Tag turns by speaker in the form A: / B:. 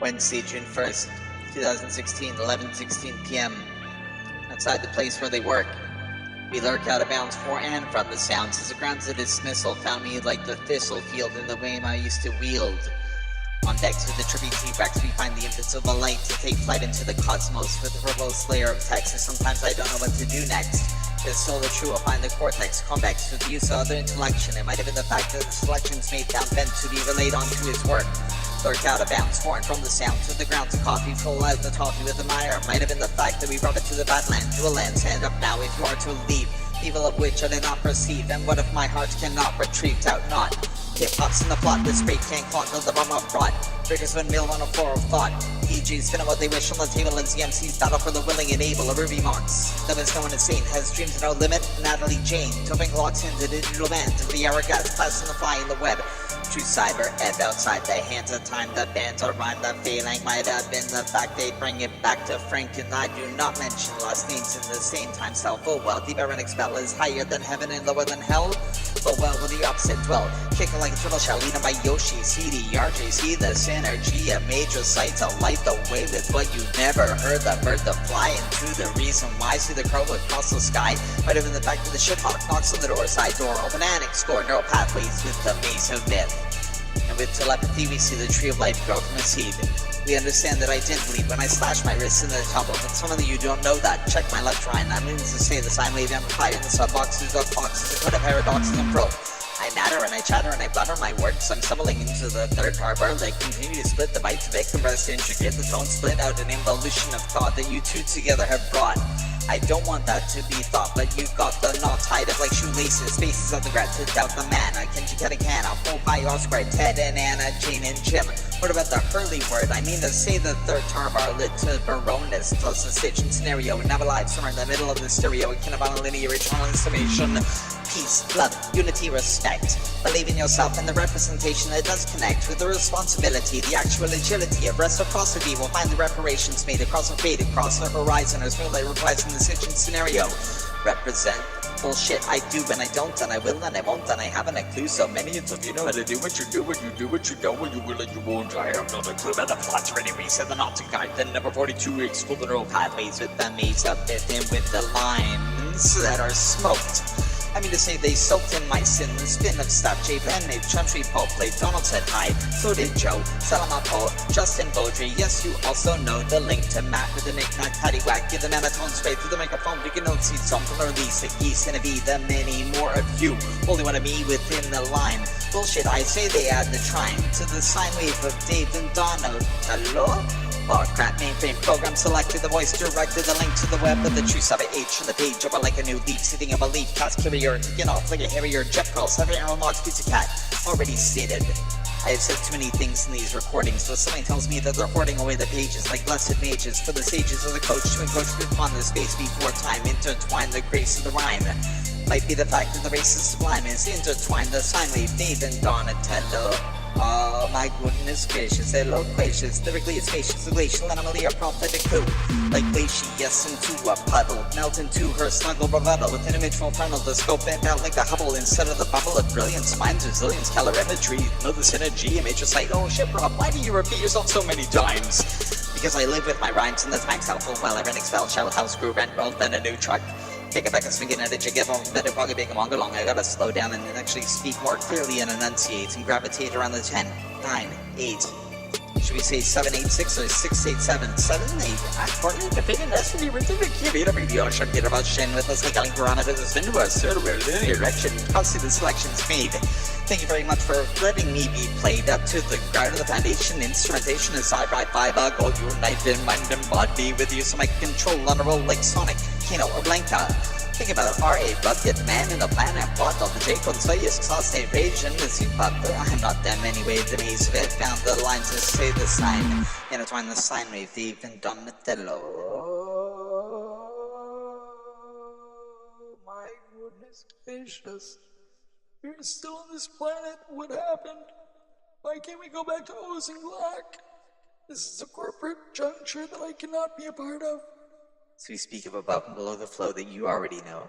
A: Wednesday, June 1st, 2016, 11:16 p.m. Outside the place where they work. We lurk out of bounds for and from the sounds as the grounds of dismissal found me like the thistle field in the way I used to wield. On decks with the trippy T-Rex, we find the invisible light to take flight into the cosmos with a verbose layer of text, and sometimes I don't know what to do next. It's still the true, I'll find the cortex, convex, with the use of other intellection. It might have been the fact that the selections made found bent to be relayed onto his work. Lurk out of bounds, foreign from the sounds of the grounds of coffee, full out the toffee with the mire. Might have been the fact that we brought it to the badland, to a land, stand up now if you are to leave. Evil of which I did not perceive, and what if my heart cannot retrieve? Doubt not. Hip-hop's in the plot, this rate can't clot till the bum of rot. Breakers windmill on a floor of thought. EGs spinning what they wish on the table as the MCs battle for the willing and able. A Ruby Marks, that is no one insane, has dreams of no limit. Natalie Jane, topping locks into the digital man, to the hourglass, class on the fly in the web. True cyber, and outside the hands of time, the bands are rhyme. The feeling might have been the fact they bring it back to Frank, and I do not mention last names in the same time. Self, oh well, the Ironic spell is higher than heaven and lower than hell. But well, with the opposite dwell, kicking like a turtle shell, leading by Yoshi, CD, RJC, the synergy, a major sight to light the way with what you never heard. The bird to fly into the reason why. See the crow across the sky, might have been the fact that the shithawk knocks on the door, side door, open and explore neural pathways with the maze of death. And with telepathy, we see the tree of life grow from a seed. We understand that I did bleed when I slashed my wrists in the tumble, but some of you don't know that. Check my left line. I mean to say the sine wave amplified in the sub-boxes of boxes, a code of paradoxes and probe. I natter and I chatter and I blutter my words. I'm stumbling into the third harbor. They continue to split the bites of it, compressed, intricate, the tone split out an involution of thought that you two together have brought. I don't want that to be thought, but you've got the knots tied up like shoelaces. Faces of the grat to doubt the man. I can get a can. I'll pull by Oscar, Ted and Anna, Jane and Jim. What about the Hurley word? I mean to say the third tar bar lit to Baroness, plus the stitching scenario. Now alive somewhere in the middle of the stereo. It can have a linear eternal installation. Peace, love, unity, respect. Believe in yourself and the representation that does connect with the responsibility, the actual agility of reciprocity will find the reparations made across the fate, across the horizon as moonlight replies in the situation scenario. Represent. Bullshit, I do and I don't and I will and I won't and I haven't a clue. So many of you know how to do what you do when you do what you don't, when you will and you won't. I have not a clue about the plots or any reason. The not to guide the number 42 explore the neural pathways with the maze of it and with the lines that are smoked. I mean to say they soaked in my sin, the spin of stuff, Jay Bennett, Chantry Pope played, Donald said hi, so did Joe, Salamapo, Justin Beaudry, yes you also know the link to Matt with the knick-knack paddywhack, give the man a tone spray through the microphone, we can note see something or release the geese and be the many more of you, only one of me within the line, bullshit I say they add the trine, to the sine wave of Dave and Donald, hello? Oh crap, mainframe program selected, the voice directed, the link to the web with the truth of H on the page, over like a new leaf, sitting of a leaf, cast carrier, taking off like a harrier, jet calls, having Aaron Locks, pizza cat, already stated. I have said too many things in these recordings, so something tells me that they're hoarding away the pages like blessed mages for the sages of the coach to encroach upon the space before time, intertwine the grace of the rhyme. Might be the fact that the race is sublime is intertwined, the sine wave, Dave and Donatello. Oh my goodness gracious, hello gracious, lyrically it's spacious, a glacial anomaly, a prophetic coup. Like glacier, yes, into a puddle, melt into her snuggle bravado, with an image from frontal, the scope bent out like the Hubble, instead of the bubble of brilliance, minds, resilience, calorimetry, know the synergy, a major sight, oh shit Rob, why do you repeat yourself so many times? Because I live with my rhymes and the time's helpful, while I rent expel, shell house, grew, rent, roll, then a new truck. Take it back and swing it at it, you get on better, probably big and long. I gotta slow down and actually speak more clearly and enunciate and gravitate around the 10, 9, 8. Should we say 786 or 687? 7, 8. According to Fig and Destiny, we're doing a Kiri radio show get about Shin with us like Alan parameters into a server linear direction. Constantly the selections made. Thank you very much for letting me be played up to the ground of the foundation. Instrumentation is sci-fi 5 all united mind and body with you so I can control on a roll like Sonic, Kano, or Blanca. Think about it, R.A. rugged man in the planet plot of the J-Code Soyuz class invasion is you but I'm not them anyway, the maze of it found the line to say the sign, intertwine the sign wave, even Donatello. My goodness gracious. We're still on this planet, what happened? Why can't we go back to Oz and Black? This is a corporate juncture that I cannot be a part of. So we speak of above and below the flow that you already know.